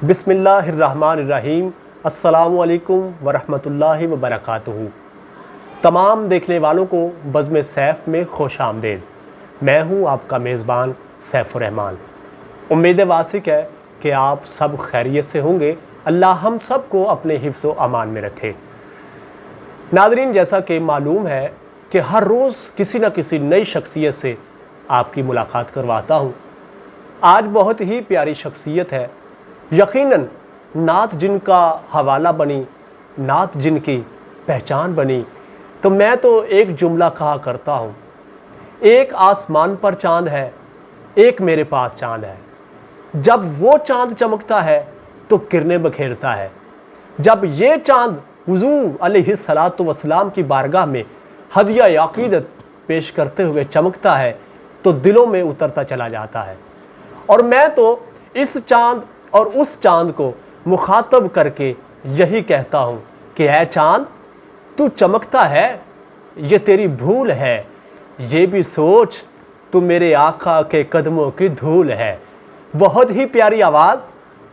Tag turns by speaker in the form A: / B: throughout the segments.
A: बिस्मिल्लाहिर्रहमानिर्रहीम। अस्सलामु अलैकुम वरहमतुल्लाहि वबरकातुहू। तमाम देखने वालों को बज़्म सैफ़ में खुश आमदेद। मैं हूँ आपका मेज़बान सैफ़ुर रहमान। उम्मीद वासिक है कि आप सब खैरियत से होंगे। अल्लाह हम सब को अपने हिफ्ज़ व अमान में रखे। नाज़रीन, जैसा कि मालूम है कि हर रोज़ किसी न किसी नई शख्सियत से आपकी मुलाकात करवाता हूँ। आज बहुत ही प्यारी शख्सियत है, यकीनन नात जिनका हवाला बनी, नात जिनकी पहचान बनी, तो मैं तो एक जुमला कहा करता हूँ, एक आसमान पर चाँद है, एक मेरे पास चाँद है। जब वो चाँद चमकता है तो किरणें बखेरता है। जब ये चाँद हुज़ूर अलैहिस्सलातु वस्सलाम की बारगाह में हदिया अक़ीदत पेश करते हुए चमकता है तो दिलों में उतरता चला जाता है। और मैं तो इस चाँद और उस चाँद को मुखातब करके यही कहता हूँ कि ऐ चाँद, तू चमकता है, ये तेरी भूल है, ये भी सोच तू मेरे आका के कदमों की धूल है। बहुत ही प्यारी आवाज़,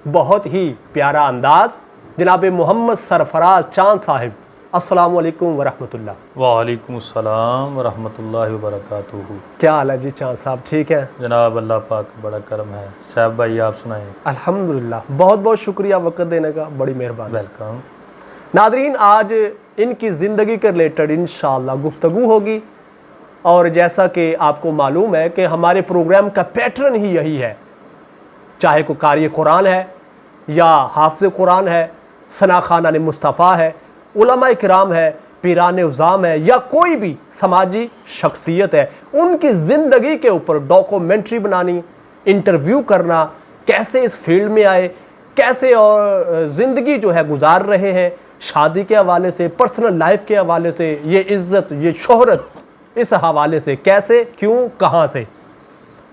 A: बहुत ही प्यारा अंदाज़, जनाब मोहम्मद सरफराज चाँद साहिब। अस्सलामु अलैकुम वरहमतुल्लाह।
B: वालेकुम अस्सलाम वरहमतुल्लाहि वबरकातुहू।
A: क्या हाल है जी चाँद साहब, ठीक है?
B: जनाब अल्लाह पाक का बड़ा करम है। साहब भाई आप सुनाएं।
A: अल्हम्दुलिल्लाह, बहुत बहुत शुक्रिया वक़्त देने का, बड़ी मेहरबानी।
B: वेलकम।
A: नादरीन, आज इनकी ज़िंदगी के रिलेटेड इंशाअल्लाह गुफ्तगू होगी। और जैसा कि आपको मालूम है कि हमारे प्रोग्राम का पैटर्न ही यही है, चाहे कोई कारी कुरान है या हाफ़िज़ कुरान है, सना खाना मुस्तफ़ा है, उलमा किराम है, पीरान उज़ाम है, या कोई भी समाजी शख्सियत है, उनकी ज़िंदगी के ऊपर डॉक्यूमेंट्री बनानी, इंटरव्यू करना, कैसे इस फील्ड में आए, कैसे और ज़िंदगी जो है गुजार रहे हैं, शादी के हवाले से, पर्सनल लाइफ के हवाले से, ये इज़्ज़त, ये शोहरत, इस हवाले से कैसे, क्यों, कहाँ से।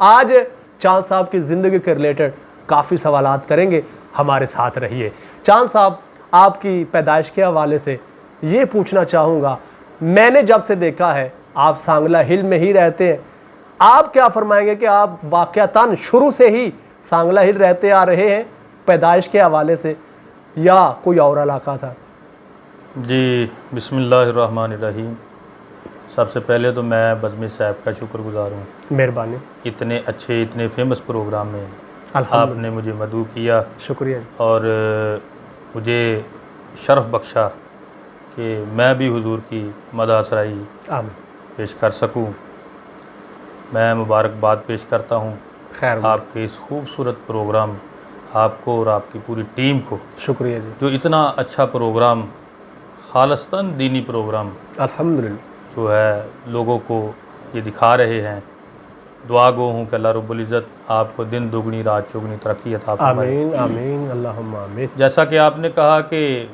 A: आज चाँद साहब की ज़िंदगी के रिलेटेड काफ़ी सवालात करेंगे, हमारे साथ रहिए। चाँद साहब, आपकी पैदाइश के हवाले से ये पूछना चाहूँगा, मैंने जब से देखा है आप सांगला हिल में ही रहते हैं, आप क्या फरमाएंगे कि आप वाक़यातन शुरू से ही सांगला हिल रहते आ रहे हैं पैदाइश के हवाले से, या कोई और इलाका था?
B: जी बिस्मिल्लाहिर्रहमानिर्रहीम। सबसे पहले तो मैं बज़्म सैफ़ का शुक्रगुज़ार हूँ।
A: मेहरबानी।
B: इतने अच्छे, इतने फेमस प्रोग्राम में आपने मुझे मदऊ किया,
A: शुक्रिया।
B: और मुझे शर्फ़ बख्शा कि मैं भी हुज़ूर की मदह सराई पेश कर सकूं। मैं मुबारकबाद पेश करता हूं
A: खैर
B: आपके इस खूबसूरत प्रोग्राम, आपको और आपकी पूरी टीम को।
A: शुक्रिया जी।
B: जो इतना अच्छा प्रोग्राम, खालिस्तन दीनी प्रोग्राम
A: अल्हम्दुलिल्लाह
B: जो है लोगों को ये दिखा रहे हैं, दुआ गो हूँ कि अल्लाह रब्बुल इज़्ज़त आपको दिन दुगनी रात चौगनी तरक्की अता फरमाए।
A: आमीन आमीन अल्लाहुम्मा आमीन।
B: जैसा कि आपने कहा कि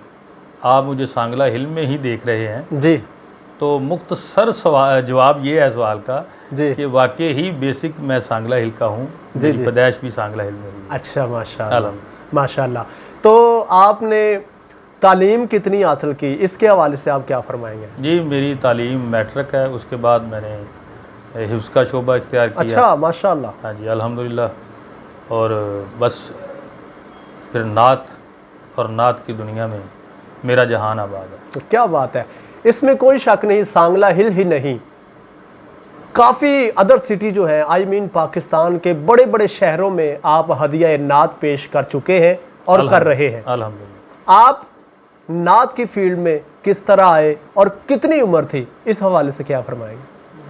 B: आप मुझे सांगला हिल में ही देख रहे हैं
A: जी,
B: तो मुख्तसर जवाब ये है सवाल का
A: जी
B: कि वाकई ही बेसिक मैं सांगला हिल का हूँ। मेरी पैदाइश भी सांगला हिल में हुई है।
A: अच्छा, माशाअल्लाह माशाअल्लाह। तो आपने तालीम कितनी हासिल की, इसके हवाले से आप क्या फरमाएंगे?
B: जी, मेरी तालीम मैट्रिक है, उसके बाद मैंने हिफ्ज़ का शोबा इख्तियार किया।
A: अच्छा, माशाअल्लाह।
B: हाँ जी, अल्हम्दुलिल्लाह। और बस फिर नात और नात की दुनिया में मेरा जहान आबाद है।
A: तो क्या बात है, इसमें कोई शक नहीं, सांगला हिल ही नहीं, काफ़ी अदर सिटी जो है, आई मीन पाकिस्तान के बड़े बड़े शहरों में आप हदिया नात पेश कर चुके हैं और कर रहे हैं।
B: अल्हम्दुलिल्लाह।
A: आप नात की फील्ड में किस तरह आए और कितनी उम्र थी, इस हवाले से क्या फरमाएंगे?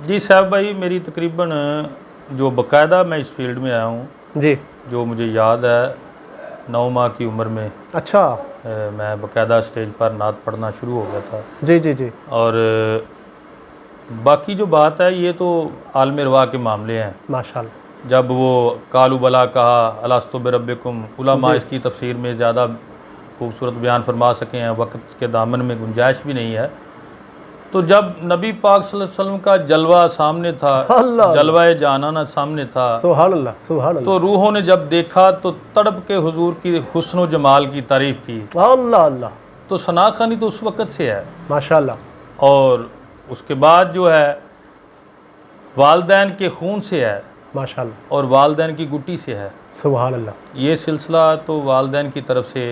B: जी साहब भाई, मेरी तकरीबन जो बाकायदा मैं इस फील्ड में आया हूँ
A: जी,
B: जो मुझे याद है 9 माह की उम्र में।
A: अच्छा।
B: मैं बाकायदा स्टेज पर नात पढ़ना शुरू हो गया था।
A: जी जी जी।
B: और बाकी जो बात है ये तो आलम रवा के मामले हैं।
A: माशाअल्लाह।
B: जब वो कालू बला कहा अलस्तु बिरब्बिकुम, उलमा इसकी तफसीर में ज़्यादा खूबसूरत बयान फरमा सके हैं, वक्त के दामन में गुंजाइश भी नहीं है। तो जब नबी पाक सल्लल्लाहु अलैहि वसल्लम का जलवा सामने था, जलवा जानाना सामने था,
A: सुभान अल्लाह सुभान अल्लाह,
B: तो रूहों ने जब देखा तो तड़प के हुजूर की हुस्न व जमाल की तारीफ़ की।
A: अल्लाह अल्लाह।
B: तो सना खानी तो उस वक़्त से है
A: माशाअल्लाह।
B: और उसके बाद जो है वालदैन के खून से है।
A: माशाल्लाह।
B: और वालदैन की गुट्टी से है।
A: सुभान अल्लाह।
B: ये सिलसिला तो वालदैन की तरफ से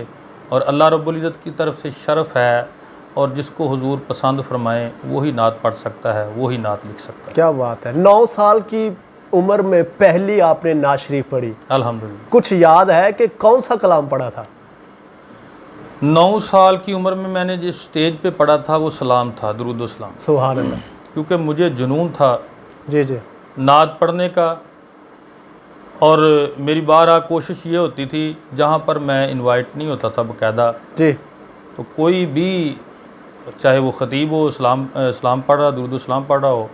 B: और अल्लाह रब्बुल इज़्ज़त की तरफ से शरफ़ है, और जिसको हुजूर पसंद फरमाएं वही नात पढ़ सकता है, वही नात लिख सकता है।
A: क्या बात है। 9 साल की उम्र में पहली आपने नात शरीफ पढ़ी,
B: अल्हम्दुलिल्लाह।
A: कुछ याद है कि कौन सा कलाम पढ़ा था?
B: 9 साल की उम्र में मैंने जिस स्टेज पे पढ़ा था वो सलाम था, दुरूद सलाम,
A: सुभान अल्लाह।
B: क्योंकि मुझे जुनून था
A: जी जी
B: नात पढ़ने का, और मेरी बारहा कोशिश ये होती थी जहाँ पर मैं इनवाइट नहीं होता था बाकायदा,
A: जी
B: तो कोई भी चाहे वो ख़तीब हो, सलाम पढ़ रहा, दुरूद सलाम पढ़ रहा हो,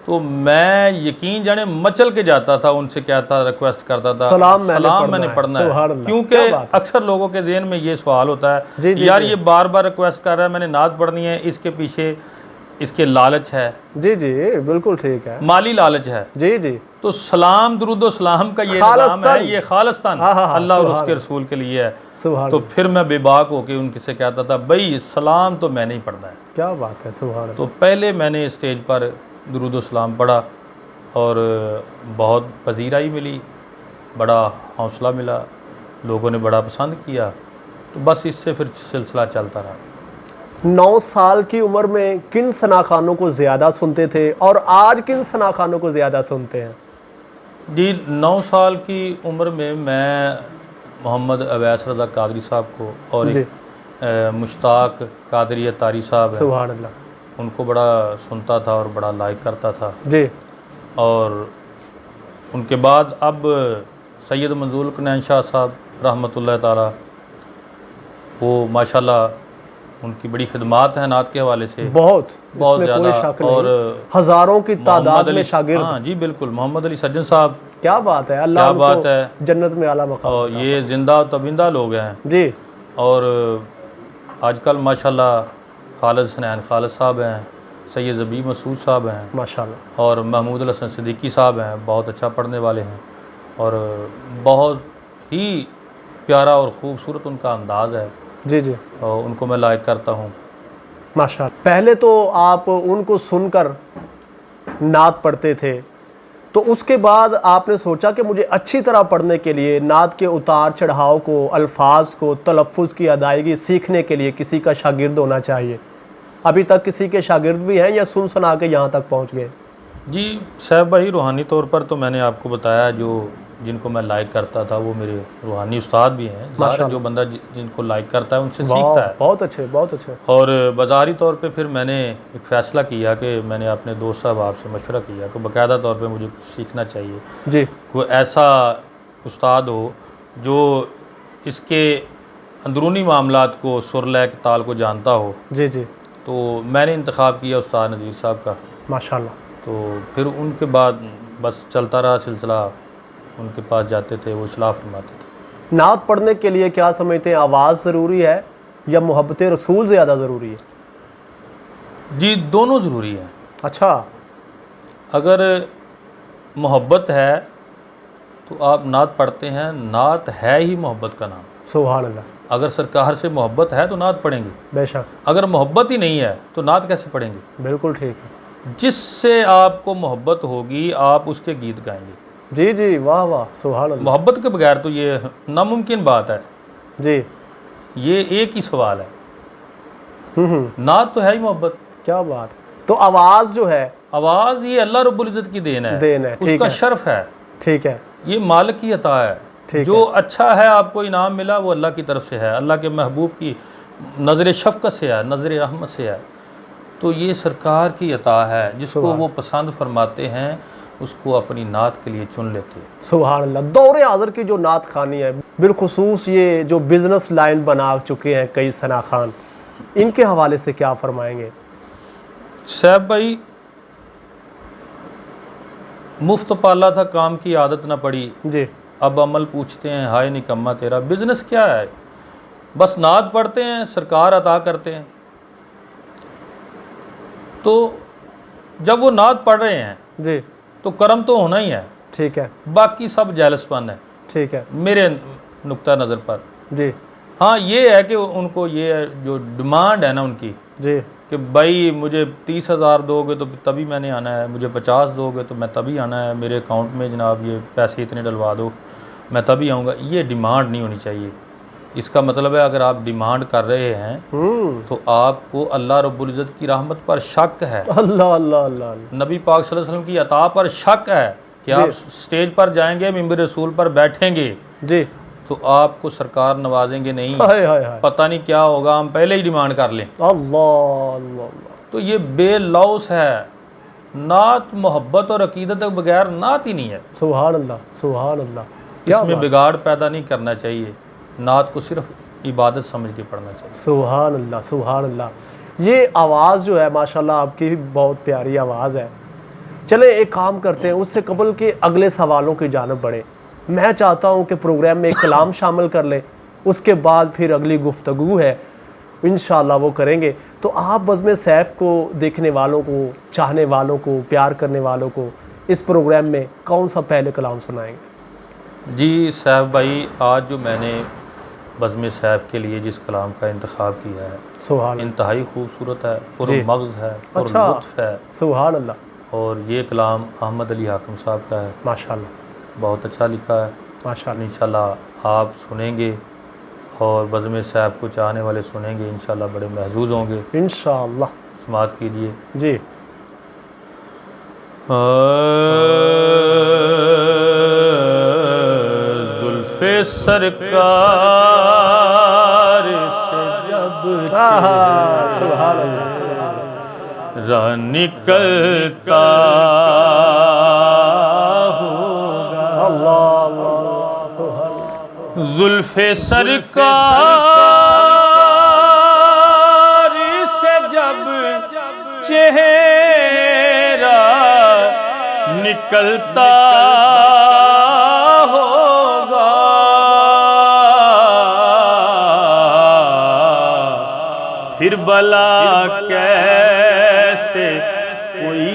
B: तो मैं यकीन जाने मचल के जाता था, उनसे क्या था रिक्वेस्ट करता था
A: सलाम
B: मैंने पढ़ना
A: सुभान
B: है।
A: अल्लाह।
B: क्योंकि
A: क्या बात है।
B: अक्सर लोगों के ज़हन में ये सवाल होता है
A: जी, जी,
B: यार
A: जी।
B: ये बार बार रिक्वेस्ट कर रहा है, मैंने नात पढ़नी है, इसके पीछे इसके लालच है,
A: जी जी बिल्कुल ठीक है।
B: माली लालच है।
A: जी जी
B: तो सलाम दुरूद सलाम का ये निज़ाम
A: खालिस्तान।
B: है, ये खालिस्तान
A: हाँ, हाँ, हाँ,
B: अल्लाह और
A: सुभान
B: उसके रसूल के लिए है।
A: सुभान
B: तो
A: अल्लाह।
B: फिर मैं बेबाक होकर उनसे कहता था भाई सलाम तो मैंने ही पढ़ना है।
A: क्या बात है। सुभान अल्लाह।
B: तो पहले मैंने स्टेज पर दुरूद सलाम पढ़ा और बहुत पजीराई मिली, बड़ा हौसला मिला, लोगों ने बड़ा पसंद किया, तो बस इससे फिर सिलसिला चलता रहा।
A: 9 साल की उम्र में किन सनाखानों को ज़्यादा सुनते थे और आज किन सनाखानों को ज़्यादा सुनते हैं?
B: जी 9 साल की उम्र में मैं मोहम्मद अवैस रज़ा कादरी साहब को और
A: जी
B: एक मुश्ताक कादरी तारी साहब हैं,
A: सुभान अल्लाह।
B: उनको बड़ा सुनता था और बड़ा लाइक करता था।
A: जी
B: और उनके बाद अब सैयद मंजूर कनैन शाह साहब रहमतुल्लाह ताला, वो माशाल्लाह उनकी बड़ी खिदमात हैं नात के हवाले से,
A: बहुत
B: बहुत
A: इसमें कोई
B: ज़्यादा।
A: शक नहीं।
B: और
A: हजारों की तादाद
B: मोहम्मद
A: में
B: अली,
A: शागिर्द।
B: हाँ जी बिल्कुल, मोहम्मद अली सज्जन साहब,
A: क्या बात है। अल्लाह
B: क्या बात
A: उनको
B: है।
A: जन्नत में आला मकाम
B: और
A: अता
B: ये जिंदा तबिंदा लोग हैं।
A: जी
B: और आजकल माशाल्लाह खालिद हसनैन खालिद साहब हैं, सैयद ज़बी मसूद साहब हैं,
A: माशाल्लाह।
B: और महमूद हसन सिद्दीकी साहब हैं, बहुत अच्छा पढ़ने वाले हैं, और बहुत ही प्यारा और ख़ूबसूरत उनका अंदाज़ है,
A: जी जी
B: और उनको मैं लाइक करता हूँ।
A: माशाल्लाह। पहले तो आप उनको सुनकर नात पढ़ते थे, तो उसके बाद आपने सोचा कि मुझे अच्छी तरह पढ़ने के लिए नात के उतार चढ़ाव को, अल्फाज को, तलफ़ुज़ की अदायगी सीखने के लिए किसी का शागिर्द होना चाहिए। अभी तक किसी के शागिर्द भी हैं या सुन सुना के यहाँ तक पहुँच गए?
B: जी साहब भाई, रूहानी तौर पर तो मैंने आपको बताया, जो जिनको मैं लाइक करता था वो मेरे रूहानी उस्ताद भी हैं। ज़ाहिर है जो बंदा जिनको लाइक करता है उनसे सीखता है।
A: बहुत अच्छे बहुत अच्छे।
B: और बाज़ारी तौर पे फिर मैंने एक फ़ैसला किया कि मैंने अपने दोस्त साहब से मशवरा किया कि बाकायदा तौर पे मुझे कुछ सीखना चाहिए,
A: जी
B: कोई ऐसा उस्ताद हो जो इसके अंदरूनी मामलात को, सुर लय के ताल को जानता हो।
A: जी जी
B: तो मैंने इंतखाब किया उस्ताद नज़ीर साहब का।
A: माशाल्लाह।
B: तो फिर उनके बाद बस चलता रहा सिलसिला, उनके पास जाते थे, वो इस्लाह फरमाते थे।
A: नात पढ़ने के लिए क्या समझते हैं, आवाज़ ज़रूरी है या मोहब्बत रसूल ज़्यादा ज़रूरी है?
B: जी दोनों ज़रूरी है।
A: अच्छा।
B: अगर मोहब्बत है तो आप नात पढ़ते हैं, नात है ही मोहब्बत का नाम।
A: सुभान अल्लाह।
B: अगर सरकार से मोहब्बत है तो नात पढ़ेंगे,
A: बेशक।
B: अगर मोहब्बत ही नहीं है तो नात कैसे पढ़ेंगे?
A: बिल्कुल ठीक है।
B: जिससे आपको मोहब्बत होगी आप उसके गीत गाएंगे।
A: जी जी वाह वाह सुभान अल्लाह।
B: मोहब्बत के बगैर तो ये नामुमकिन बात है।
A: जी
B: ये एक ही सवाल है। नात तो है ही मोहब्बत।
A: क्या बात है। तो आवाज़ जो है,
B: आवाज़ ये अल्लाह रब्बुल इज़्ज़त की देन है,
A: ठीक
B: उसका
A: है।
B: शर्फ है,
A: ठीक है।
B: ये मालिक की अता है। जो अच्छा है आपको इनाम मिला वो अल्लाह की तरफ से है, अल्लाह के महबूब की नज़र शफ़क़त से है, नज़र रहमत से है। तो ये सरकार की अता है, जिसको वो पसंद फरमाते हैं उसको अपनी नात के लिए चुन लेते हैं।
A: सुभान अल्लाह। दौरे हाज़िर की जो नात खानी है, बिलखुसूस ये जो बिज़नेस लाइन बना चुके हैं कई सना खान, इनके हवाले से क्या फरमाएंगे?
B: साहब भाई, मुफ्त पाला था काम की आदत ना पड़ी,
A: जी
B: अब अमल पूछते हैं हाय निकम्मा तेरा। बिज़नेस क्या है? बस नात पढ़ते हैं, सरकार अता करते हैं। तो जब वो नात पढ़ रहे हैं
A: जी
B: तो कर्म तो होना ही है,
A: ठीक है।
B: बाकी सब जेलसपन है
A: ठीक है
B: मेरे नुक्ता नज़र पर।
A: जी
B: हाँ ये है कि उनको ये जो डिमांड है ना उनकी,
A: जी
B: कि भाई मुझे 30,000 दोगे तो तभी मैंने आना है, मुझे 50 दोगे तो मैं तभी आना है, मेरे अकाउंट में जनाब ये पैसे इतने डलवा दो मैं तभी आऊँगा। ये डिमांड नहीं होनी चाहिए। इसका मतलब है अगर आप डिमांड कर रहे हैं तो आपको अल्लाह रब्बुल इज़्ज़त की रहमत पर शक है,
A: अल्लाह अल्लाह अल्लाह।
B: नबी पाक सल्लल्लाहु अलैहि वसल्लम की अता पर शक है कि आप स्टेज पर जाएंगे, मिंबर रसूल पर बैठेंगे
A: जी,
B: तो आपको सरकार नवाजेंगे नहीं,
A: हाय हाय हाय,
B: पता नहीं क्या होगा, हम पहले ही डिमांड कर लें।
A: अल्लाह अल्लाह अल्लाह।
B: तो ये बेलौस है। नात मोहब्बत और अकीदत के बगैर नात ही नहीं है।
A: सुभान अल्लाह सुभान अल्लाह। क्या
B: इसमें बिगाड़ पैदा नहीं करना चाहिए। नात को सिर्फ इबादत समझ के पढ़ना चाहिए।
A: सुभान अल्लाह सुभान अल्लाह। ये आवाज़ जो है माशाल्लाह आपकी भी बहुत प्यारी आवाज़ है। चले एक काम करते हैं, उससे कबल के अगले सवालों की जानब बढ़े। मैं चाहता हूँ कि प्रोग्राम में एक कलाम शामिल कर लें, उसके बाद फिर अगली गुफ्तगू है इंशाअल्लाह वो करेंगे। तो आप बज़्म सैफ को देखने वालों को, चाहने वालों को, प्यार करने वालों को इस प्रोग्राम में कौन सा पहले कलाम सुनाएंगे?
B: जी सैफ भाई, आज जो मैंने बज़्म सैफ के लिए जिस कलाम का इंतखाब किया है
A: सुभान
B: इंतहाई खूबसूरत है,
A: जी।
B: पुरमग़ज़ है,
A: अच्छा।
B: पुरलुत्फ़ है।
A: सुभान अल्लाह।
B: और ये कलाम अहमद अली हाकिम साहब का है,
A: माशाल्लाह
B: बहुत अच्छा लिखा है।
A: माशाल्लाह।
B: इंशाल्लाह आप सुनेंगे और बज़्म सैफ को चाहने वाले सुनेंगे, इंशाल्लाह बड़े महजूज़ होंगे।
A: इंशाअल्लाह।
B: समात कीजिए।
A: जी।
B: ज़ुल्फ़े सरकार से जब
A: सुभान अल्लाह।
B: राह निकलता होगा,
A: अल्लाह अल्लाह सुभान।
B: ज़ुल्फ़े सरकार से जब चेहरा निकलता होगा, फिर भला कैसे कोई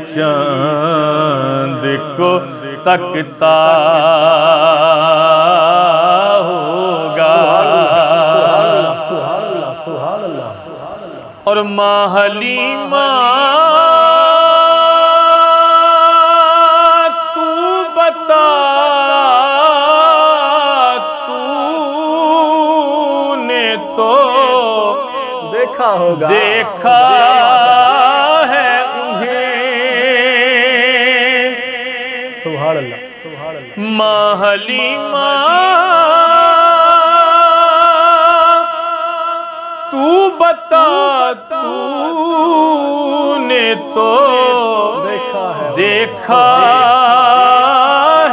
B: चांद को तकता होगा।
A: सुभान अल्लाह सुभान अल्लाह।
B: और माँ हलीमा तू बता, तूने तो
A: देखा होगा,
B: देखा है उन्हें।
A: सुभान अल्लाह सुभान अल्लाह।
B: माँ हलीमा तू बता, तूने तो देखा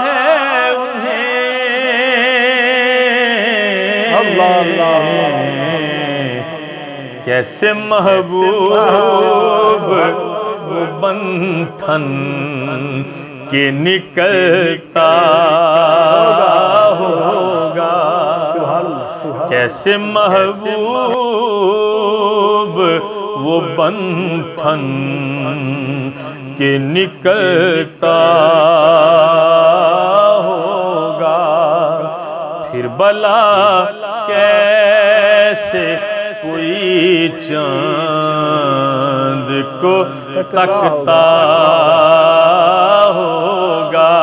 B: है उन्हें।
A: अल्लाह अल्लाह।
B: कैसे महबूब वो बंधन के निकलता होगा,
A: सुभान अल्लाह सुभान।
B: कैसे महबूब वो बंधन के निकलता होगा, फिर भला कैसे कोई चांद को तकता होगा।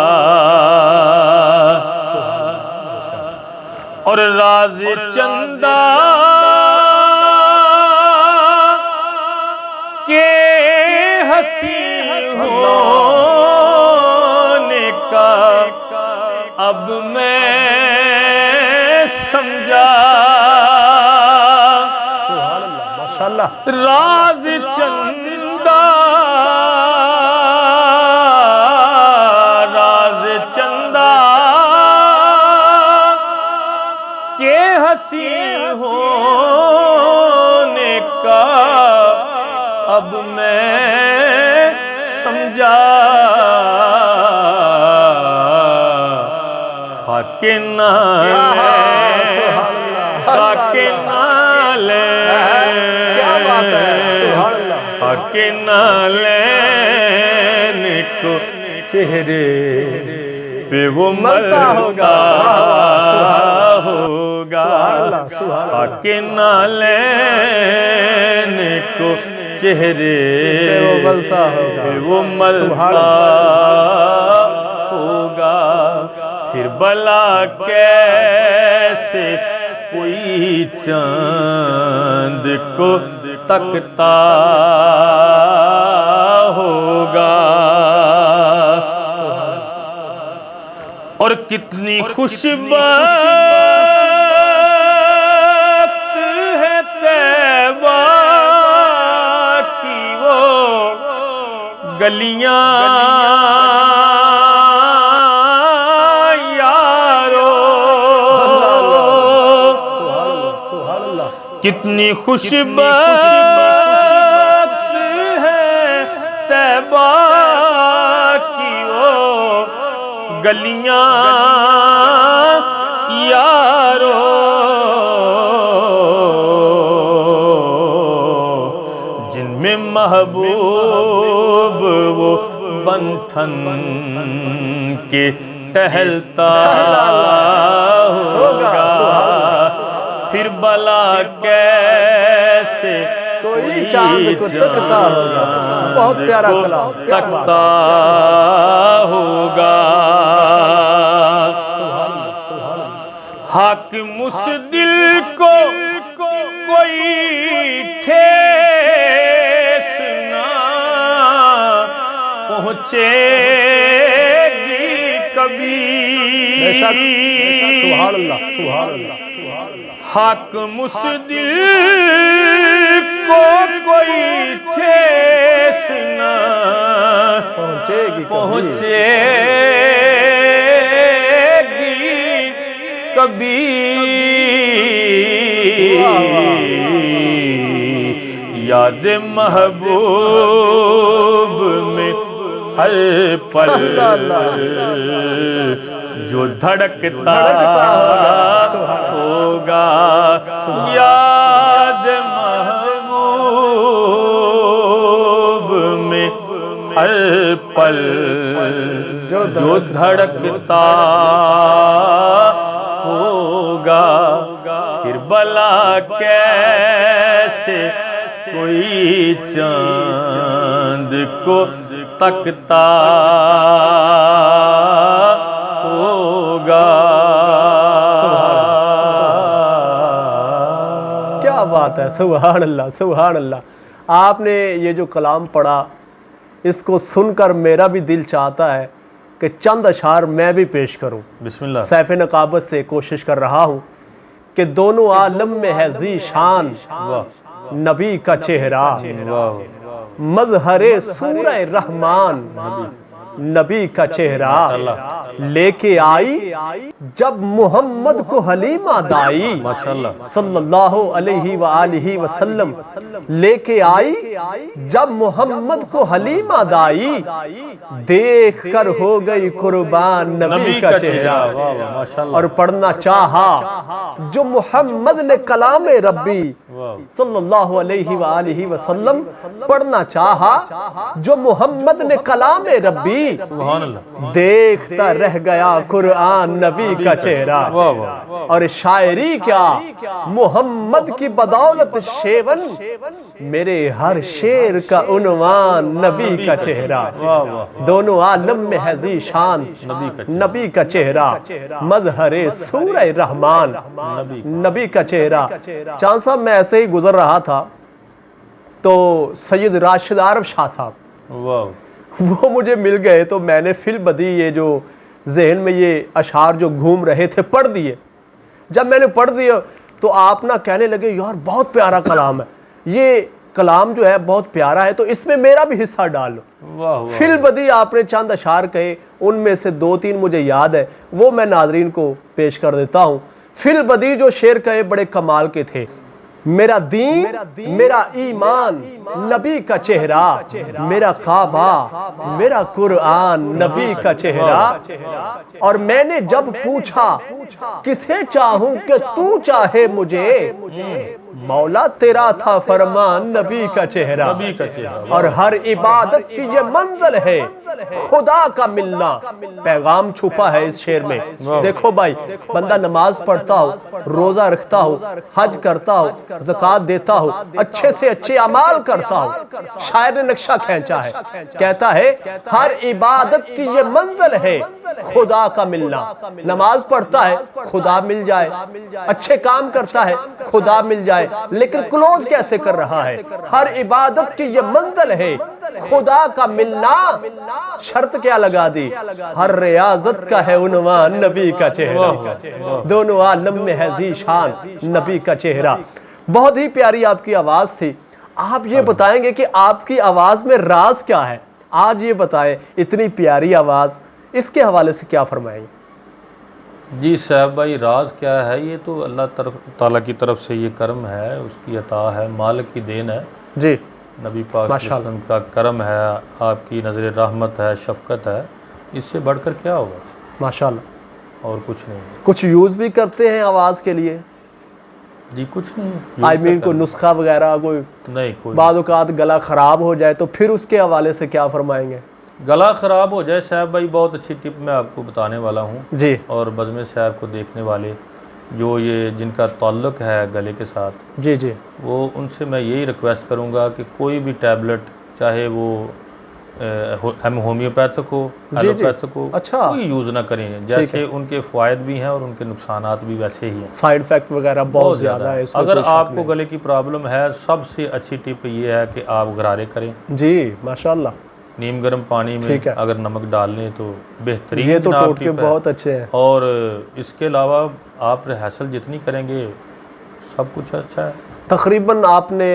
B: और राज चंदा के हंसी होने का अब मैं समझा।
A: सुभान अल्लाह माशाल्लाह।
B: राज चंदा, राज चंदा के हंसी होने का अब मैं समझा। खाके नाले, खाके नाले,
A: क्या बात है, सुभान अल्लाह।
B: खाके नाले को चेहरे पे वो मरता होगा होगा। खाके नाले को चेहरे पे वो मलता होगा। फिर भला कैसे कोई चांद को तकता होगा। और कितनी खुशबख्त है तैबा की वो गलियां कितनी खुशबख्त है तैबा की वो गलियां यारो। जिनमें महबूब वो बंठन के टहलता होगा। फिर भला कैसे
A: कोई चांद को तकता होगा। बहुत प्यारा कलाम
B: तकता होगा। हाकिम उस दिल को कोई ठेस ना पहुंचेगी कभी।
A: सुभान अल्लाह, सुभान अल्लाह।
B: हाकिम उस दिल को कोई ठेस ना पहुंचेगी कभी। याद महबूब में हर पल जो धड़कता होगा। याद महबूब में हर पल जो धड़कता होगा। फिर भला कैसे कोई चांद को तकता होगा।
A: क्या बात है, सुभान अल्लाह, सुभान अल्लाह। आपने ये जो कलाम पढ़ा, इसको सुनकर मेरा भी दिल चाहता है कि चंद अशार मैं भी पेश करूं।
B: बिस्मिल्लाह।
A: सैफ नकाबत से कोशिश कर रहा हूं कि दोनों आलम में है ज़ीशान नबी का चेहरा। मजहरे सूरह रहमान नबी का चेहरा लेके आई जब मोहम्मद को हलीमा दाई
B: माशाअल्लाह
A: सल्लल्लाहु अलैहि व आलिहि वसल्लम लेके आई जब मोहम्मद को हलीमा दाई देख कर हो गई कुर्बान नबी का चेहरा। और पढ़ना चाहा जो मोहम्मद ने कलामे रब्बी सल्लल्लाहु अलैहि व आलिहि वसल्लम पढ़ना चाहा जो मोहम्मद ने कलामे रब्बी देखता रह गया कुरान नबी का चेहरा। और शायरी क्या मोहम्मद की बदौलत शेवन मेरे हर शेर का उन्वान नबी का चेहरा। दोनों आलम में है ज़ीशान नबी का चेहरा। मजहरे सूरह रहमान नबी का चेहरा। चांद साहब मैं ऐसे ही गुजर रहा था तो सैयद राशिद अरब शाह साहब वो मुझे मिल गए तो मैंने फिल बदी ये जो जहन में ये अशार जो घूम रहे थे पढ़ दिए। जब मैंने पढ़ दिया तो आप ना कहने लगे यार बहुत प्यारा कलाम है, ये कलाम जो है बहुत प्यारा है तो इसमें मेरा भी हिस्सा डालो। फिल बदी आपने चंद अशार कहे, उनमें से 2-3 मुझे याद है, वो मैं नाजरीन को पेश कर देता हूँ। फिल बदी जो शेर कहे बड़े कमाल के थे। मेरा दीन मेरा ईमान नबी का चेहरा, मेरा काबा मेरा कुरान नबी का चेहरा। और मैंने जब पूछा किसे चाहूं कि तू चाहे मुझे, मौला तेरा था फरमान नबी का चेहरा,
B: नबी का चेहरा।
A: और हर इबादत की ये मंजिल है खुदा का मिलना। पैगाम छुपा है इस शेर में। देखो भाई, बंदा नमाज पढ़ता हो, रोजा रखता हो, हज करता हो, ज़कात देता हो, अच्छे से अच्छे अमाल करता हो, शायर ने नक्शा खींचा है, कहता है हर इबादत की ये मंजिल है खुदा का मिलना। नमाज पढ़ता है खुदा मिल जाए, अच्छे काम करता है खुदा मिल जाए, लेकिन क्लोज कैसे कर रहा है? हर इबादत की ये मंजिल है खुदा का मिलना। शर्त क्या लगा दी? हर रियाजत का है उन्वान नबी का चेहरा, दोनों आलम में है ज़ीशान नबी का चेहरा। बहुत ही प्यारी आपकी आवाज थी। आप ये बताएंगे कि आपकी आवाज में राज क्या है? आज ये बताएं, इतनी प्यारी आवाज, इसके हवाले से क्या फरमाएंगे?
B: जी साहब भाई, राज क्या है? ये तो अल्लाह ताला की तरफ से ये करम है, उसकी अता है, मालिक की देन है
A: जी।
B: नबी पाक सल्लल्लाहु अलैहि वसल्लम का करम है, आपकी नज़र रहमत है, शफ़क़त है, इससे बढ़कर क्या होगा?
A: माशाल्लाह।
B: और कुछ नहीं।
A: कुछ यूज़ भी करते हैं आवाज़ के लिए?
B: जी कुछ नहीं।
A: आई मीन कोई नुस्खा वगैरह कोई?
B: नहीं कोई।
A: बाद औक़ात गला ख़राब हो जाए तो फिर उसके हवाले से क्या फरमाएंगे?
B: गला ख़राब हो जाए साहब भाई, बहुत अच्छी टिप मैं आपको बताने वाला हूँ
A: जी।
B: और बज़्म साहब को देखने वाले जो ये जिनका ताल्लुक़ है गले के साथ,
A: जी जी,
B: वो उनसे मैं यही रिक्वेस्ट करूँगा कि कोई भी टैबलेट, चाहे वो होम्योपैथिक हो, एलोपैथिक हो,
A: अच्छा,
B: कोई यूज़ ना करें। जैसे उनके फ़ायदे भी हैं और उनके नुकसानात भी वैसे ही हैं,
A: साइड इफ़ेक्ट वगैरह बहुत ज़्यादा है।
B: अगर आपको गले की प्रॉब्लम है, सबसे अच्छी टिप ये है कि आप गरारे करें।
A: जी माशाल्लाह।
B: नीम गर्म पानी में अगर नमक डाल लें तो बेहतरीन,
A: ये तो टोटके बहुत अच्छे हैं।
B: और इसके अलावा आप रिहर्सल जितनी करेंगे सब कुछ अच्छा है।
A: तकरीबन आपने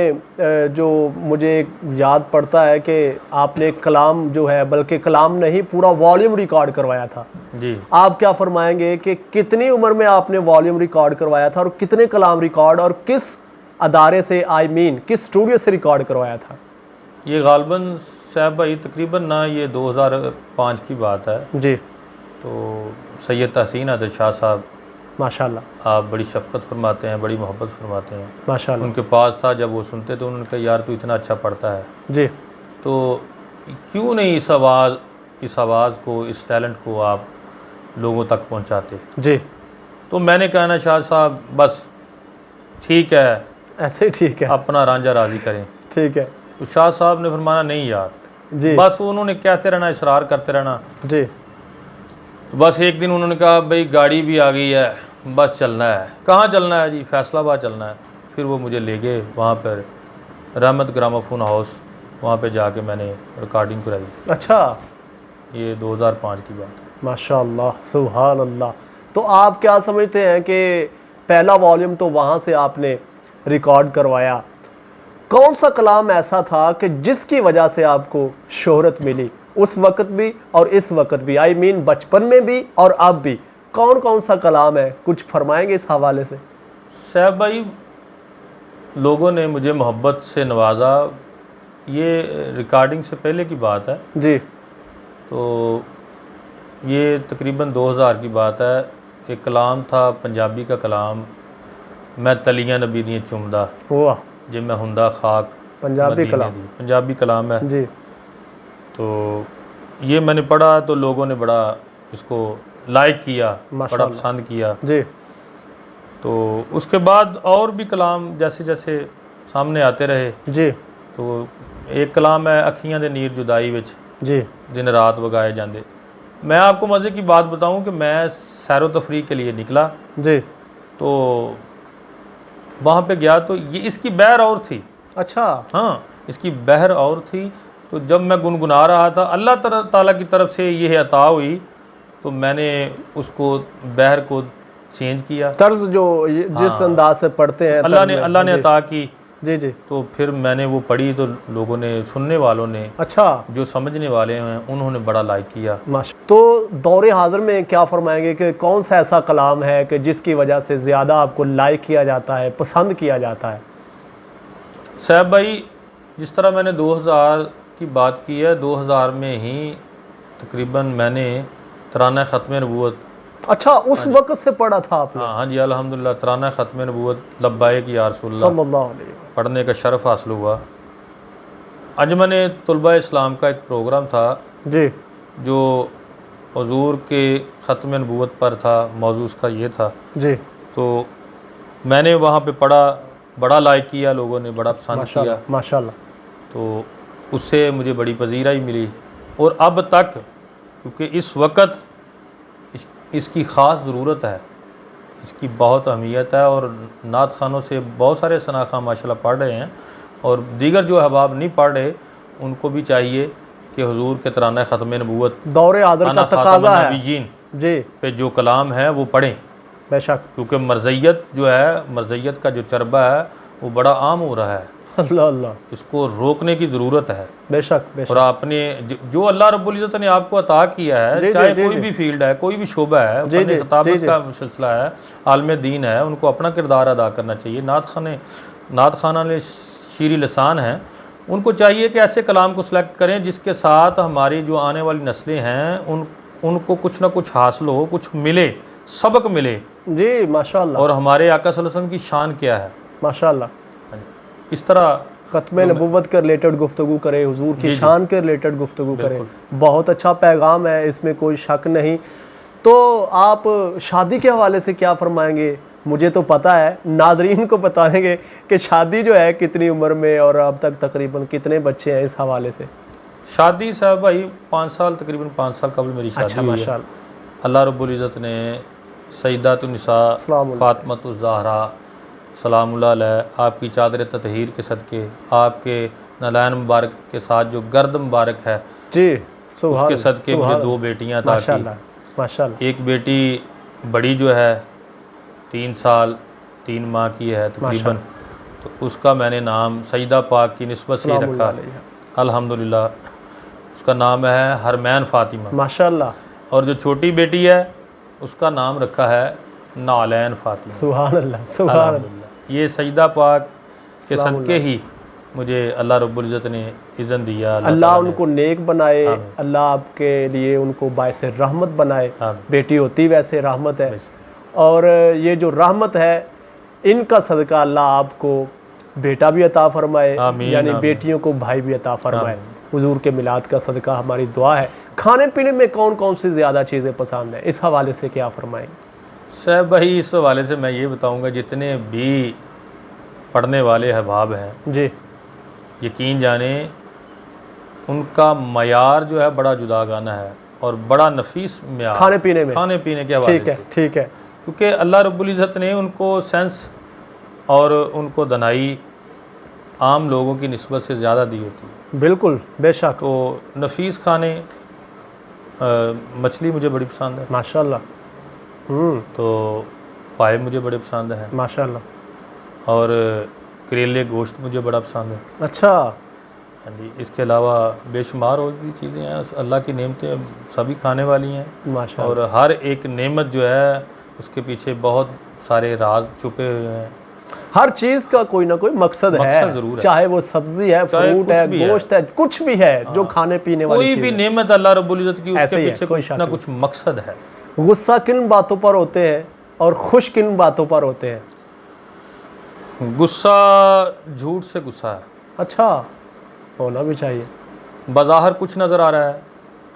A: जो मुझे याद पड़ता है कि आपने कलाम जो है, बल्कि कलाम नहीं पूरा वॉल्यूम रिकॉर्ड करवाया था।
B: जी।
A: आप क्या फरमाएंगे कि कितनी उम्र में आपने वॉल्यूम रिकॉर्ड करवाया था और कितने कलाम रिकॉर्ड और किस अदारे से, आई मीन किस स्टूडियो से रिकॉर्ड करवाया था?
B: ये गालबन साहब भाई तकरीबन ना ये 2005 की बात है
A: जी।
B: तो सैयद तहसीन अदर शाह साहब
A: माशाल्लाह,
B: आप बड़ी शफ़क़त फरमाते हैं, बड़ी मोहब्बत फरमाते हैं
A: माशाल्लाह।
B: उनके पास था, जब वो सुनते तो उन्होंने कहा यार तू इतना अच्छा पढ़ता है
A: जी,
B: तो क्यों नहीं इस आवाज़ को, इस टैलेंट को आप लोगों तक पहुंचाते।
A: जी।
B: तो मैंने कहा ना शाह साहब बस ठीक है,
A: ऐसे ठीक है,
B: अपना रांझा राज़ी करें।
A: ठीक है।
B: तो शाह साहब ने फरमाना नहीं यार
A: जी।
B: बस उन्होंने कहते रहना, इसरार करते रहना।
A: जी।
B: तो बस एक दिन उन्होंने कहा भाई गाड़ी भी आ गई है, बस चलना है। कहाँ चलना है जी? फैसलाबाद चलना है। फिर वो मुझे ले गए वहाँ पर रहमत ग्रामोफोन हाउस, वहाँ पे जाके मैंने रिकॉर्डिंग कराई।
A: अच्छा,
B: ये 2005 की बात है।
A: माशाल्लाह, सुभान अल्लाह। तो आप क्या समझते हैं कि पहला वॉल्यूम तो वहाँ से आपने रिकॉर्ड करवाया, कौन सा कलाम ऐसा था कि जिसकी वजह से आपको शोहरत मिली उस वक़्त भी और इस वक़्त भी, आई मीन बचपन में भी और अब भी? कौन कौन सा कलाम है, कुछ फरमाएंगे इस हवाले से?
B: साहब भाई, लोगों ने मुझे मोहब्बत से नवाजा, ये रिकॉर्डिंग से पहले की बात है
A: जी।
B: तो ये तकरीबन 2000 की बात है। एक कलाम था, पंजाबी का कलाम, मैं तलियां नबी दी चुमदा
A: वाह,
B: जे मैं हुंदा खाक
A: पंजाबी कलाम,
B: पंजाबी कलाम है
A: जी।
B: तो ये मैंने पढ़ा तो लोगों ने बड़ा इसको लाइक किया, बड़ा पसंद किया
A: जी।
B: तो उसके बाद और भी कलाम जैसे जैसे सामने आते रहे
A: जी।
B: तो एक कलाम है अखियां दे नीर जुदाई विच
A: जी,
B: दिन रात वगाए जाते। मैं आपको मज़े की बात बताऊं कि मैं सैरो तफरी के लिए निकला
A: जी।
B: तो वहाँ पे गया तो ये इसकी बहर और थी।
A: अच्छा,
B: हाँ, इसकी बहर और थी। तो जब मैं गुनगुना रहा था, अल्लाह ताला की तरफ से ये अता हुई तो मैंने उसको बहर को चेंज किया,
A: तर्ज जो जिस अंदाज से पढ़ते हैं
B: अल्लाह ने अता की।
A: जी जी।
B: तो फिर मैंने वो पढ़ी तो लोगों ने, सुनने वालों ने,
A: अच्छा,
B: जो समझने वाले हैं उन्होंने बड़ा लाइक किया।
A: तो दौरे हाजिर में क्या फरमाएंगे कि कौन सा ऐसा कलाम है कि जिसकी वजह से ज़्यादा आपको लाइक किया जाता है, पसंद किया जाता है?
B: साहब भाई, जिस तरह मैंने 2000 की बात की है, 2000 में ही तकरीबन मैंने तराना ख़त्म नबूवत
A: अच्छा, उस वक्त से पढ़ा था आपने?
B: हाँ हाँ जी, अल्हम्दुलिल्लाह तराना ख़त्म नबूवत लब्बाइक या रसूलल्लाह
A: सल्लल्लाहु अलैहि वसल्लम।
B: पढ़ने का शरफ़ हासिल हुआ। अंजुमन तुलबा इस्लाम का एक प्रोग्राम था
A: जी
B: जो हुज़ूर के ख़त्म नबूवत पर था, मौजू उसका ये था।
A: जी,
B: तो मैंने वहाँ पे पढ़ा, बड़ा लाइक किया, लोगों ने बड़ा पसंद किया।
A: माशाल्लाह माशाल्लाह।
B: तो उससे मुझे बड़ी पजीराई मिली और अब तक, क्योंकि इस वक्त इसकी ख़ास ज़रूरत है, इसकी बहुत अहमियत है और नात खानों से बहुत सारे सना खां माशाल्लाह पढ़ रहे हैं और दीगर जो अहबाब नहीं पढ़ रहे उनको भी चाहिए कि हुजूर के तराना ख़त्म नबूवत
A: दौरे आदर का तकाज़ा है जी,
B: पे जो कलाम है वो पढ़ें,
A: बेशक।
B: क्योंकि मरज़ियत जो है, मरज़ियत का जो चरबा है वो बड़ा आम हो रहा है,
A: अल्लाह अल्लाह,
B: इसको रोकने की ज़रूरत है।
A: बेशक
B: और
A: बेशक।
B: आपने जो अल्लाह रब्बुल इज़्ज़त ने आपको अता किया है,
A: जी,
B: चाहे
A: जी,
B: कोई
A: जी।
B: भी फील्ड है, कोई भी शोबा है,
A: जी,
B: फन
A: जी,
B: खिताबत
A: जी, जी।
B: का सिलसिला है, आलम दीन है, उनको अपना किरदार अदा करना चाहिए। नात खाना ने शीरी लसान हैं, उनको चाहिए कि ऐसे कलाम को सिलेक्ट करें जिसके साथ हमारी जो आने वाली नस्लें हैं उनको कुछ ना कुछ हासिल हो, कुछ मिले, सबक मिले।
A: जी माशाल्लाह
B: और हमारे आका सल्लल्लाहु अलैहि वसल्लम की शान क्या है,
A: माशाल्लाह।
B: इस तरह
A: ख़त्म नबुव्वत के रिलेटेड गुफ्तगू करें, हुजूर की
B: जी,
A: शान के रिलेटेड गुफ्तगू करें,
B: बिल्कुल।
A: बहुत अच्छा पैगाम है, इसमें कोई शक नहीं। तो आप शादी के हवाले से क्या फरमाएंगे? मुझे तो पता है, नादरीन को बताएंगे कि शादी जो है कितनी उम्र में और अब तक तकरीबन कितने बच्चे हैं इस हवाले से?
B: शादी साहब भाई 5 साल, तकरीबन 5 साल कबल मेरी शादी
A: अच्छा
B: हुई है।
A: माशाल्लाह।
B: अल्लाह रब्बुल इज़्ज़त ने सैयदातुन्निसा
A: सलामुल्लाह।
B: फ़ातिमतुज़्ज़हरा सलामुल्लाह अलैहा आपकी चादर ततहीर के सदके, आपके नलैन मुबारक के साथ जो गर्द मुबारक है
A: जी सुभान
B: उसके सदके मुझे
A: सुभान
B: 2 बेटियां अता की।
A: माशाल्लाह माशाल्लाह।
B: एक बेटी बड़ी जो है 3 साल 3 माह की है तकरीबन, तो उसका मैंने नाम सईदा पाक की निस्बत से ही रखा,
A: सलामुल्लाह अलैहा।
B: अल्हम्दुलिल्लाह। उसका नाम है हरमैन फ़ातिमा।
A: माशाल्लाह
B: और जो छोटी बेटी है उसका नाम रखा है नालैन फ़ातिमा।
A: सुभान अल्लाह सुभान अल्लाह।
B: अल्हम्दुलिल्लाह। ये सईदा पाक के
A: सलामुल्लाह।
B: सदके ही मुझे अल्लाह रब्बुल इज़्ज़त ने इज़्ज़त दिया।
A: अल्लाह
B: ताला ने।
A: उनको नेक बनाए,
B: आमीन।
A: अल्लाह आपके लिए उनको बायस रहमत बनाए।
B: आमीन।
A: बेटी होती वैसे रहमत है,
B: बेशक।
A: और ये जो रहमत है इनका सदका अल्लाह आपको बेटा भी अता फरमाए,
B: आमीन,
A: यानी
B: आमीन।
A: बेटियों को भाई भी अता फरमाए।
B: आमीन।
A: हुजूर के मिलाद का सदका हमारी दुआ है। खाने पीने में कौन कौन सी ज़्यादा चीज़ें पसंद हैं, इस हवाले से क्या फरमाएंगे?
B: साहब भाई इस हवाले से मैं ये बताऊंगा, जितने भी पढ़ने वाले अहबाब हैं
A: जी
B: यकीन जाने उनका मयार जो है बड़ा जुदागाना है और बड़ा नफीस मयार
A: खाने पीने में,
B: खाने पीने के हवाले
A: ठीक है
B: से,
A: ठीक है।
B: क्योंकि अल्लाह रब्बुल इज़्ज़त ने उनको सेंस और उनको दनाई आम लोगों की निस्बत से ज़्यादा दी होती है।
A: बिल्कुल बेशक।
B: तो नफीस खाने, मछली मुझे बड़ी पसंद है,
A: माशाल्लाह।
B: तो पाए मुझे बड़े पसंद हैं,
A: माशाल्लाह।
B: और करेले गोश्त मुझे बड़ा पसंद है।
A: अच्छा
B: हाँ जी, इसके अलावा बेशुमार और भी चीज़ें हैं, अल्लाह की नेमतें सभी खाने वाली हैं,
A: माशाल्लाह।
B: और हर एक नेमत जो है उसके पीछे बहुत सारे राज छुपे हुए हैं।
A: हर चीज़ का कोई ना कोई मकसद है,
B: ज़रूर है।
A: चाहे वो सब्जी है,
B: चाहे
A: फ्रूट
B: कुछ
A: है,
B: भी है।
A: गोश्त है, कुछ भी है जो खाने पीने वाली
B: कोई
A: चीज़
B: भी
A: है।
B: नेमत अल्लाह रब्बुल इज़्ज़त की,
A: ऐसे
B: उसके
A: ही है,
B: पीछे
A: कोई
B: कुछ
A: शक
B: ना
A: नहीं।
B: कुछ मकसद है।
A: गुस्सा किन बातों पर होते हैं और खुश किन बातों पर होते हैं?
B: गुस्सा झूठ से गुस्सा है,
A: अच्छा, होना भी चाहिए।
B: बाज़ाहिर कुछ नज़र आ रहा है,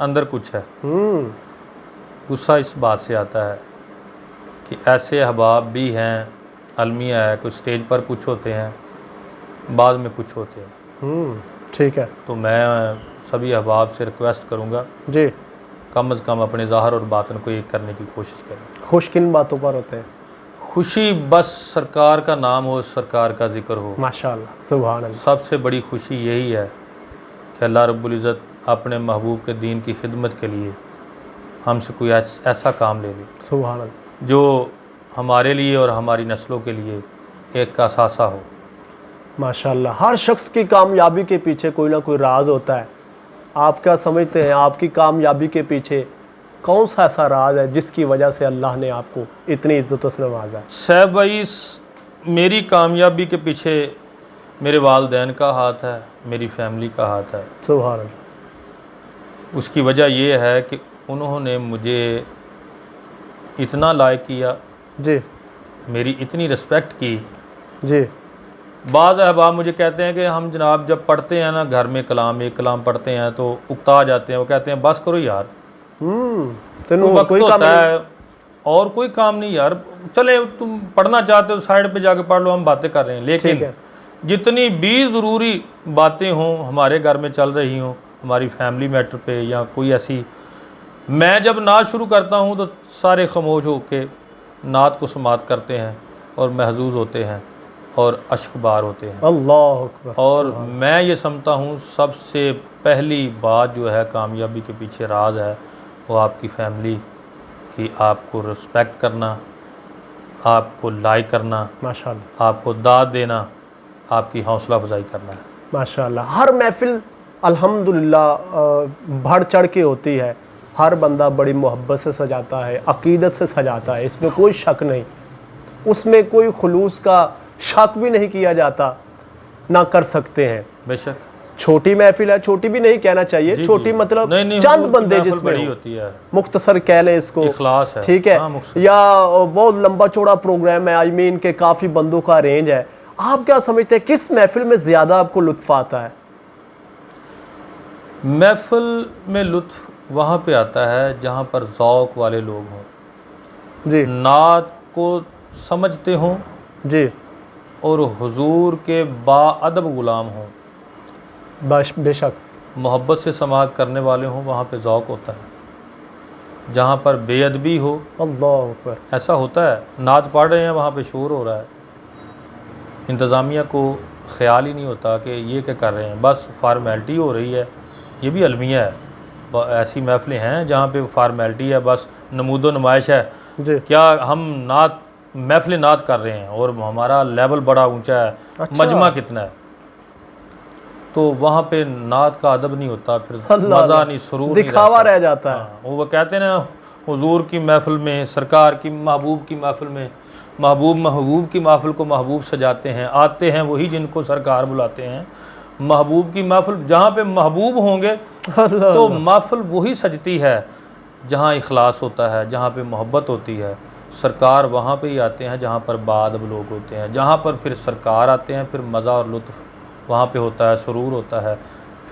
B: अंदर कुछ है। गुस्सा इस बात से आता है कि ऐसे अहबाब भी हैं, अलमिया है, कुछ स्टेज पर कुछ होते हैं, बाद में कुछ होते हैं।
A: ठीक है
B: तो मैं सभी अहबाब से रिक्वेस्ट करूँगा
A: जी।
B: कम अज़ कम अपने ज़ाहिर और बातिन को एक करने की कोशिश करें।
A: खुश किन बातों पर होते हैं?
B: खुशी बस सरकार का नाम हो, सरकार का जिक्र हो,
A: माशाल्लाह सुभान अल्लाह।
B: सबसे बड़ी खुशी यही है कि अल्लाह रब्बुल इज़्ज़त अपने महबूब के दीन की खिदमत के लिए हमसे कोई ऐसा काम ले ले
A: सुभान अल्लाह।
B: जो हमारे लिए और हमारी नस्लों के लिए एक असासा हो।
A: माशाल्लाह, हर शख्स की कामयाबी के पीछे कोई ना कोई राज होता है। आप क्या समझते हैं, आपकी कामयाबी के पीछे कौन सा ऐसा राज है जिसकी वजह से अल्लाह ने आपको इतनी इज्जतों से नवाजा है?
B: साहब भाई मेरी कामयाबी के पीछे मेरे वालिदैन का हाथ है, मेरी फैमिली का हाथ है।
A: सुभान अल्लाह।
B: उसकी वजह यह है कि उन्होंने मुझे इतना लाइक किया,
A: जी
B: मेरी इतनी रिस्पेक्ट की।
A: जी
B: बाज़ अहबाब मुझे कहते हैं कि हम जनाब जब पढ़ते हैं ना घर में कलाम, एक कलाम पढ़ते हैं तो उकता जाते हैं, वो कहते हैं बस करो यार,
A: तेनू
B: वक्त
A: कोई काम
B: होता
A: नहीं।
B: है और कोई काम नहीं यार, चले तुम पढ़ना चाहते हो साइड पे जाके पढ़ लो, हम बातें कर रहे हैं।
A: ठीक
B: लेकिन
A: है।
B: जितनी भी ज़रूरी बातें हों हमारे घर में चल रही हों, हमारी फैमिली मैटर पे या कोई ऐसी, मैं जब नात शुरू करता हूँ तो सारे खामोश होके नात को समात करते हैं और महजूज होते हैं और अश्कबार होते हैं।
A: अल्लाह अकबर।
B: और मैं ये समझता हूँ सबसे पहली बात जो है कामयाबी के पीछे राज है, वो आपकी फैमिली की आपको रिस्पेक्ट करना, आपको लाइक करना,
A: माशाल्लाह
B: आपको दाद देना, आपकी हौसला अफजाई करना है।
A: माशाल्लाह। हर महफिल अल्हम्दुलिल्लाह बढ़ चढ़ के होती है, हर बंदा बड़ी मोहब्बत से सजाता है, अकीदत से सजाता है, इसमें कोई शक नहीं, उसमें कोई खुलूस का शक भी नहीं किया जाता, ना कर सकते हैं।
B: बेशक
A: छोटी महफिल है, छोटी भी नहीं कहना चाहिए,
B: जी,
A: छोटी
B: जी।
A: मतलब
B: नहीं,
A: चंद
B: हुजूर की
A: बंदे
B: महफिल
A: जिसमें
B: बड़ी
A: हो,
B: होती है,
A: मुख्तसर कह ले इसको,
B: इखलास है,
A: ठीक है।
B: हाँ, मुख्तसर।
A: या बहुत लंबा चौड़ा प्रोग्राम है, आई मीन के काफ़ी बंदों का रेंज है, आप क्या समझते हैं किस महफिल में ज़्यादा आपको लुत्फ़ आता है?
B: महफिल में लुत्फ़ वहाँ पे आता है जहाँ पर ज़ौक़ वाले लोग हों,
A: जी
B: नात को समझते हों
A: जी
B: और हुजूर के बाअदब ग़ुलाम हों,
A: बेशक
B: मोहब्बत से समात करने वाले हों, वहाँ पे ज़ौक़ होता है। जहाँ पर बेअदबी हो,
A: अल्लाह अकबर।
B: ऐसा होता है नात पढ़ रहे हैं वहाँ पे शोर हो रहा है, इंतज़ामिया को ख़्याल ही नहीं होता कि ये क्या कर रहे हैं, बस फार्मेलिटी हो रही है। ये भी अलमिया है, ऐसी महफिलें हैं जहाँ पे फार्मेलिटी है, बस नमूदो नुमाइश है,
A: जी
B: क्या हम नात महफिल नात कर रहे हैं और हमारा लेवल बड़ा ऊंचा है,
A: अच्छा।
B: मजमा कितना है, तो वहाँ पे नात का अदब नहीं होता, फिर
A: अल्लाह
B: मज़ा
A: अल्लाह,
B: नहीं, सुरूर
A: दिखावा
B: नहीं रहता।
A: रह जाता है।
B: हाँ, वो कहते हैं ना हुजूर की महफिल में, सरकार की महबूब की महफिल में, महबूब की महफिल को महबूब सजाते हैं, आते हैं वही जिनको सरकार बुलाते हैं। महबूब की महफिल जहाँ पे महबूब होंगे तो महफिल वही सजती है जहाँ इखलास होता है, जहाँ पे मोहब्बत होती है। सरकार वहाँ पे ही आते हैं जहाँ पर बादब लोग होते हैं, जहाँ पर फिर सरकार आते हैं, फिर मज़ा और लुत्फ़ वहाँ पे होता है, सुरूर होता है,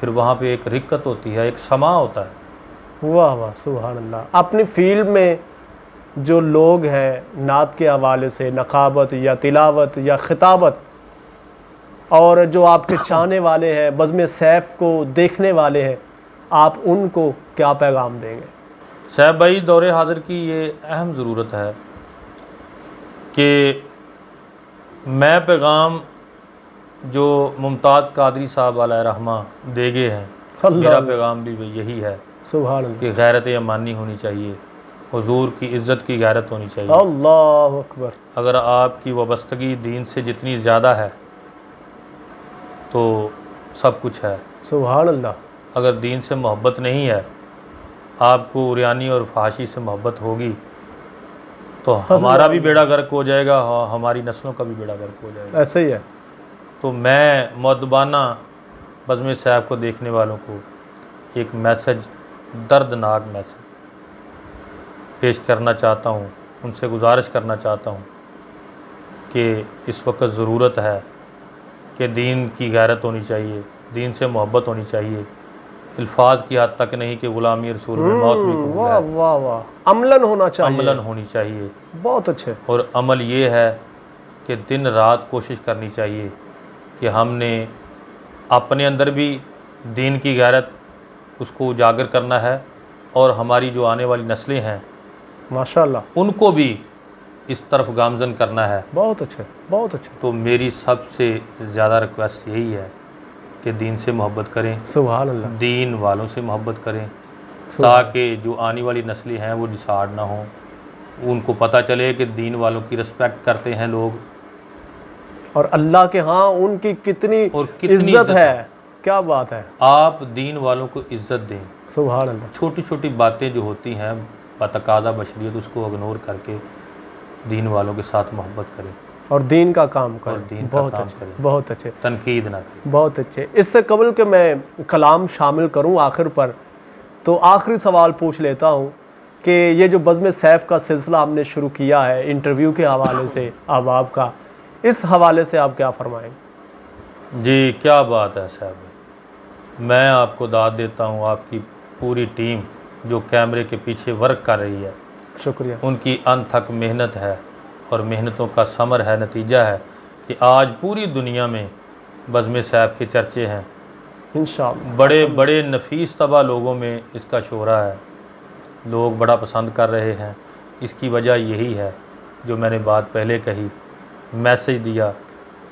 B: फिर वहाँ पे एक रिक्कत होती है, एक समा होता है।
A: वाह वाह सुभान अल्लाह। अपनी फील्ड में जो लोग हैं नात के हवाले से, नकाबत या तिलावत या खिताबत, और जो आपके चाहने वाले हैं, बज़्म सैफ़ को देखने वाले हैं, आप उनको क्या पैगाम देंगे?
B: साहब भाई, दौरे हाज़िर की ये अहम ज़रूरत है कि मैं पैगाम जो मुमताज़ कादरी साहब अलैहि रहमा दे गए हैं, मेरा पैगाम भी यही है
A: सुभान अल्लाह
B: कि गैरत अमानी होनी चाहिए, हुजूर की इज़्ज़त की गैरत होनी चाहिए।
A: अल्लाह अकबर।
B: अगर आपकी वाबस्तगी दीन से जितनी ज़्यादा है तो सब कुछ है।
A: सुभान अल्लाह।
B: अगर दीन से मोहब्बत नहीं है, आपको उरियानी और फहाशी से मोहब्बत होगी तो हमारा भी बेड़ा गर्क हो जाएगा, हमारी नस्लों का भी बेड़ा गर्क हो जाएगा।
A: ऐसे ही है।
B: तो मैं मुअद्दबाना बज़्म सैफ़ को देखने वालों को एक मैसेज, दर्दनाक मैसेज पेश करना चाहता हूँ, उनसे गुजारिश करना चाहता हूँ कि इस वक्त ज़रूरत है कि दीन की गैरत होनी चाहिए, दीन से मोहब्बत होनी चाहिए। अल्फाज की हद तक नहीं कि ग़ुलामी रसूल में मौत भी कबूल
A: वाह
B: है,
A: वाह वाह, अमलन होना चाहिए।
B: अमलन होनी चाहिए।
A: बहुत अच्छे।
B: और अमल ये है कि दिन रात कोशिश करनी चाहिए कि हमने अपने अंदर भी दीन की गैरत उसको उजागर करना है और हमारी जो आने वाली नस्लें हैं
A: माशाल्लाह
B: उनको भी इस तरफ गामजन करना है।
A: बहुत अच्छे, बहुत अच्छे।
B: तो मेरी सबसे ज़्यादा रिक्वेस्ट यही है कि दीन से मोहब्बत करें,
A: सुभान अल्लाह।
B: दीन वालों से मोहब्बत करें, ताकि जो आने वाली नस्लें हैं वो डिसार्ड ना हों, उनको पता चले कि दीन वालों की रिस्पेक्ट करते हैं लोग
A: और अल्लाह के हाँ उनकी कितनी इज्जत है। क्या बात है।
B: आप दीन वालों को इज़्ज़त दें।
A: सुभान अल्लाह।
B: छोटी छोटी बातें जो होती हैं बतकाज़ा बशरियत, उसको इग्नोर करके दीन वालों के साथ मोहब्बत करें
A: और दीन का काम करें।
B: और दीन का
A: बहुत
B: काम
A: अच्छे,
B: करें,
A: बहुत अच्छे,
B: तनकीद ना करें।
A: बहुत अच्छे। इससे कबल के मैं कलाम शामिल करूं आखिर पर, तो आखिरी सवाल पूछ लेता हूं कि ये जो बज़्म सैफ़ का सिलसिला हमने शुरू किया है इंटरव्यू के हवाले से अहबाब का, इस हवाले से आप क्या फरमाएंगे?
B: जी क्या बात है साहब, मैं आपको दाद देता हूँ। आपकी पूरी टीम जो कैमरे के पीछे वर्क कर रही है,
A: शुक्रिया।
B: उनकी अनथक मेहनत है और मेहनतों का समर है, नतीजा है कि आज पूरी दुनिया में बज़्म सैफ़ के चर्चे हैं।
A: इंशाअल्लाह
B: बड़े बड़े नफीस तबा लोगों में इसका शोहरा है, लोग बड़ा पसंद कर रहे हैं। इसकी वजह यही है जो मैंने बात पहले कही, मैसेज दिया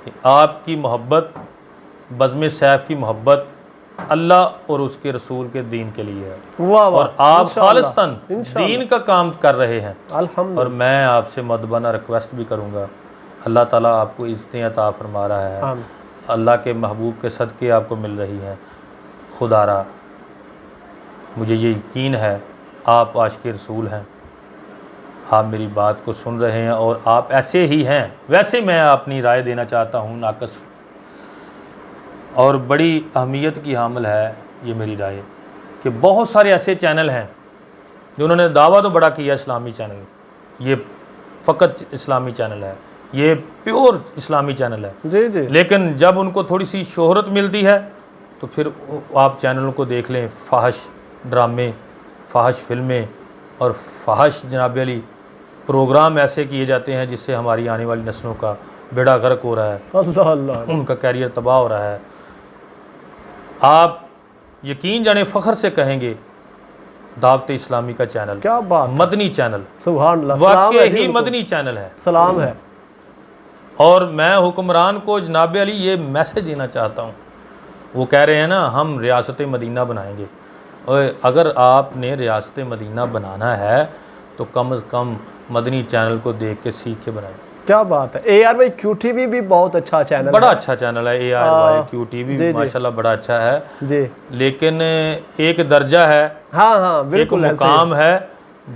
B: कि आपकी मोहब्बत, बज़्म सैफ़ की मोहब्बत अल्लाह और उसके रसूल के दीन के लिए है,
A: वाह वाह,
B: और आप
A: इंशाअल्लाह,
B: खालिस्तन
A: इंशाअल्लाह।
B: दीन का काम कर रहे हैं।
A: अल्हम्दुलिल्लाह।
B: और मैं आपसे मदबाना रिक्वेस्ट भी करूँगा, अल्लाह ताला आपको इज़्ज़तें अता फरमा रहा है,
A: आमीन।
B: अल्लाह के महबूब के सदक़े आपको मिल रही हैं। खुदारा मुझे ये यकीन है आप आशिक़ रसूल हैं, आप मेरी बात को सुन रहे हैं और आप ऐसे ही हैं। वैसे मैं अपनी राय देना चाहता हूँ नाकस, और बड़ी अहमियत की हामिल है ये मेरी राय कि बहुत सारे ऐसे चैनल हैं जिन्होंने दावा तो बड़ा किया इस्लामी चैनल, ये फ़कत इस्लामी चैनल है, ये प्योर इस्लामी चैनल है,
A: जी जी।
B: लेकिन जब उनको थोड़ी सी शोहरत मिलती है तो फिर आप चैनलों को देख लें, फ़ाहिश ड्रामे, फ़ाहिश फ़िल्में और फ़ाहिश जनाब अली प्रोग्राम ऐसे किए जाते हैं जिससे हमारी आने वाली नस्लों का बेड़ा गर्क हो रहा है,
A: अल्लाह अल्लाह।
B: उनका कैरियर तबाह हो रहा है। आप यकीन जाने फ़ख्र से कहेंगे दावत इस्लामी का चैनल,
A: क्या बात,
B: मदनी चैनल,
A: सुभान अल्लाह, सलाम है
B: वाकई
A: जी
B: ही
A: उनको।
B: मदनी चैनल है,
A: सलाम है।
B: और मैं हुक्मरान को जनाब अली ये मैसेज देना चाहता हूँ। वो कह रहे हैं ना हम रियासत मदीना बनाएंगे, और अगर आपने रियासत मदीना बनाना है तो कम से कम मदनी चैनल को देख के सीख के बनाएं।
A: क्या बात है। ARY QTV भी बहुत अच्छा चैनल
B: बड़ा
A: है।
B: अच्छा चैनल है ARY QTV,
A: जी, जी।
B: माशाल्लाह बड़ा अच्छा है,
A: जी
B: लेकिन एक दर्जा है,
A: हाँ हाँ
B: एक
A: बिल्कुल ऐसे ही।
B: मुकाम है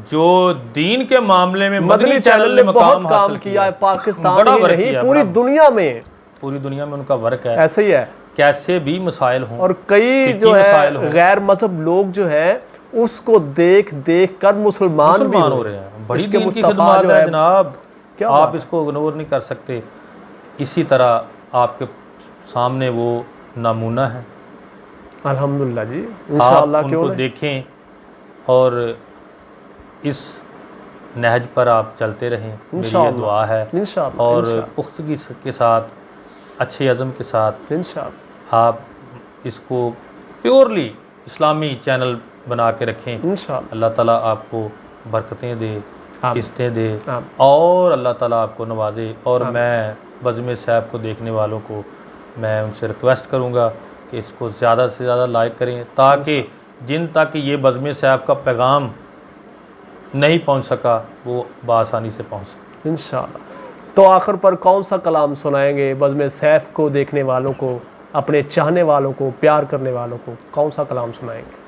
B: जो दीन के मामले में
A: मदनी चैनल ने बहुत
B: मुकाम
A: काम
B: हासिल
A: किया है, पाकिस्तान
B: बड़ा
A: ही
B: वर्क
A: नहीं
B: किया,
A: पूरी
B: बड़ा-
A: दुनिया में
B: पूरी दुनिया में उनका वर्क है।
A: ऐसे ही है।
B: कैसे भी मसाइल हों
A: और कई
B: फिकी
A: जो
B: मसाइल
A: है
B: हों,
A: गैर मजहब लोग जो है उसको देख देख कर मुसलमान भी
B: मुसलमान हो रहे हैं। बड़ी
A: इसके
B: दीन की
A: मुस्तफा
B: खिदमत
A: जो
B: है जनाब,
A: क्या
B: आप
A: बात
B: इसको इग्नोर नहीं कर सकते। इसी तरह आपके सामने वो नमूना है,
A: अल्हम्दुलिल्लाह जी,
B: आप
A: इंशाअल्लाह क्यों
B: उनको
A: नहीं।
B: देखें और इस नहज पर आप चलते रहें, मेरी ये
A: इंशाअल्लाह,
B: दुआ है।
A: इंशाअल्लाह,
B: और
A: इंशाअल्लाह।
B: पुख्तगी के साथ, अच्छे अज़म के साथ
A: इंशाअल्लाह
B: आप इसको प्योरली इस्लामी चैनल बना के रखें।
A: इंशाअल्लाह।
B: अल्लाह ताला आपको बरकतें दे,
A: आमीन।
B: इज़्ज़तें दे,
A: आमीन।
B: और अल्लाह ताला आपको नवाजे। और
A: आमीन।
B: मैं बज़्म सैफ़ को देखने वालों को मैं उनसे रिक्वेस्ट करूँगा कि इसको ज़्यादा से ज़्यादा लाइक करें, ताकि जिन तक ये बज़्म सैफ़ का पैगाम नहीं पहुँच सका वो बआसानी से पहुँच सके
A: इंशाअल्लाह। तो आखिर पर कौन सा कलाम सुनाएंगे बज़्म सैफ़ को देखने वालों को, अपने चाहने वालों को, प्यार करने वालों को, कौन सा कलाम सुनाएंगे?